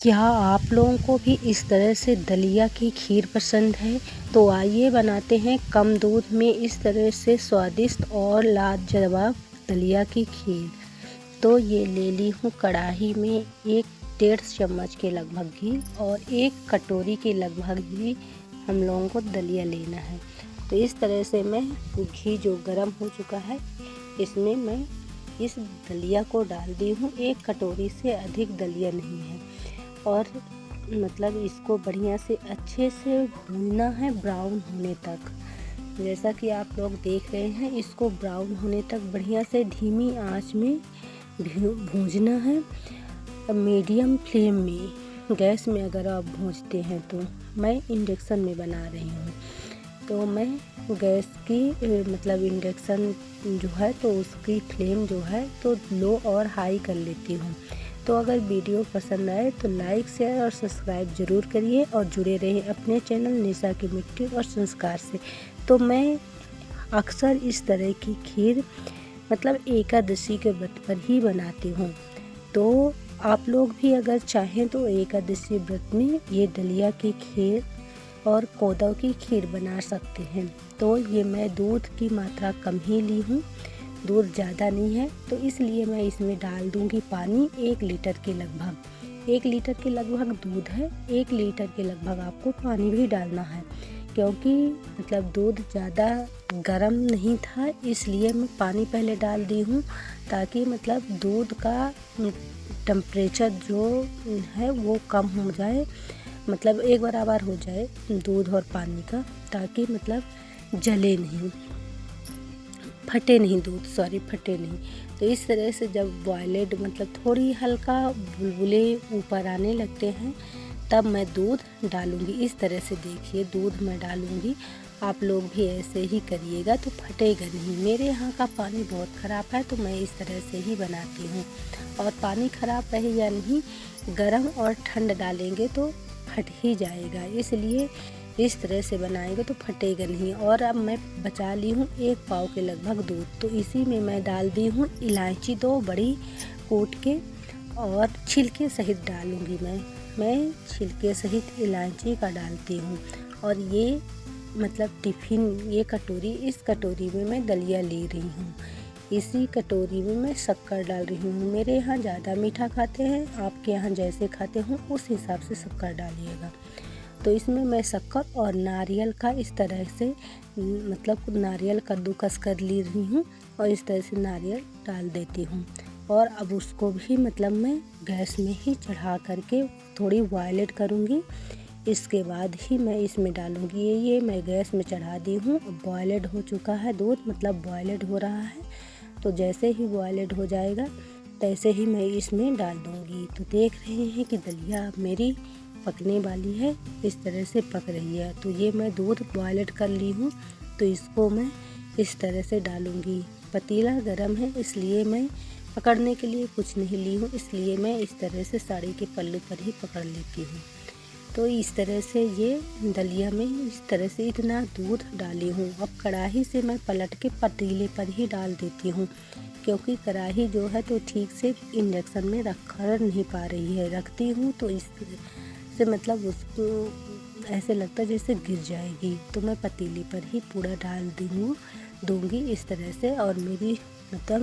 क्या आप लोगों को भी इस तरह से दलिया की खीर पसंद है? तो आइए बनाते हैं कम दूध में इस तरह से स्वादिष्ट और लाजवाब दलिया की खीर। तो ये ले ली हूँ कढ़ाई में 1 डेढ़ चम्मच के लगभग घी और 1 कटोरी के लगभग घी हम लोगों को दलिया लेना है। तो इस तरह से मैं घी जो गर्म हो चुका है इसमें मैं इस दलिया को डाल दी हूँ। 1 कटोरी से अधिक दलिया नहीं है और मतलब इसको बढ़िया से अच्छे से भूनना है ब्राउन होने तक। जैसा कि आप लोग देख रहे हैं इसको ब्राउन होने तक बढ़िया से धीमी आंच में भूंजना है मीडियम फ्लेम में। गैस में अगर आप भूंजते हैं तो मैं इंडक्शन में बना रही हूँ तो मैं गैस की मतलब इंडक्शन जो है तो उसकी फ्लेम जो है तो लो और हाई कर लेती हूँ। तो अगर वीडियो पसंद आए तो लाइक शेयर और सब्सक्राइब ज़रूर करिए और जुड़े रहें अपने चैनल निशा की मिट्टी और संस्कार से। तो मैं अक्सर इस तरह की खीर मतलब एकादशी के व्रत पर ही बनाती हूँ। तो आप लोग भी अगर चाहें तो एकादशी व्रत में ये दलिया की खीर और कोदौ की खीर बना सकते हैं। तो ये मैं दूध की मात्रा कम ही ली हूँ, दूध ज़्यादा नहीं है तो इसलिए मैं इसमें डाल दूँगी पानी 1 लीटर के लगभग। 1 लीटर के लगभग दूध है, 1 लीटर के लगभग आपको पानी भी डालना है क्योंकि मतलब दूध ज़्यादा गर्म नहीं था इसलिए मैं पानी पहले डाल दी हूँ ताकि मतलब दूध का टेम्परेचर जो है वो कम हो जाए, मतलब एक बराबर हो जाए दूध और पानी का, ताकि मतलब जले नहीं, फटे नहीं फटे नहीं। तो इस तरह से जब बॉयलेड मतलब थोड़ी हल्का बुलबुले ऊपर आने लगते हैं तब मैं दूध डालूँगी। इस तरह से देखिए दूध मैं डालूँगी, आप लोग भी ऐसे ही करिएगा तो फटेगा नहीं। मेरे यहाँ का पानी बहुत ख़राब है तो मैं इस तरह से ही बनाती हूँ। और पानी ख़राब रहे या नहीं, गर्म और ठंड डालेंगे तो फट ही जाएगा, इसलिए इस तरह से बनाएंगे तो फटेगा नहीं। और अब मैं बचा ली हूँ 1 पाव के लगभग दूध, तो इसी में मैं डाल दी हूँ इलायची 2 बड़ी कूट के और छिलके सहित डालूँगी मैं छिलके सहित इलायची का डालती हूँ। और ये मतलब टिफ़िन ये कटोरी, इस कटोरी में मैं दलिया ले रही हूँ, इसी कटोरी में मैं शक्कर डाल रही हूँ। मेरे यहाँ ज़्यादा मीठा खाते हैं, आपके यहाँ जैसे खाते हो उस हिसाब से शक्कर डालिएगा। तो इसमें मैं शक्कर और नारियल का इस तरह से मतलब नारियल कद्दूकस कर ली रही हूँ और इस तरह से नारियल डाल देती हूँ। और अब उसको भी मतलब मैं गैस में ही चढ़ा करके थोड़ी बॉयलेट करूँगी, इसके बाद ही मैं इसमें डालूँगी। ये मैं गैस में चढ़ा दी हूँ। बॉयलेड हो चुका है दूध, मतलब बॉयलेड हो रहा है, तो जैसे ही बॉयलेड हो जाएगा तैसे ही मैं इसमें डाल दूँगी। तो देख रहे हैं कि दलिया मेरी पकने वाली है, इस तरह से पक रही है। तो ये मैं दूध बॉयलेट कर ली हूँ तो इसको मैं इस तरह से डालूँगी। पतीला गरम है इसलिए मैं पकड़ने के लिए कुछ नहीं ली हूँ, इसलिए मैं इस तरह से साड़ी के पल्लू पर ही पकड़ लेती हूँ। तो इस तरह से ये दलिया में इस तरह से इतना दूध डाली हूँ। अब कढ़ाई से मैं पलट के पतीले पर ही डाल देती हूँ क्योंकि कढ़ाई जो है तो ठीक से इंडक्शन में रखा नहीं पा रही है। रखती हूँ तो इस से मतलब उसको ऐसे लगता है जैसे गिर जाएगी, तो मैं पतीले पर ही पूरा डाल दूँगी इस तरह से। और मेरी मतलब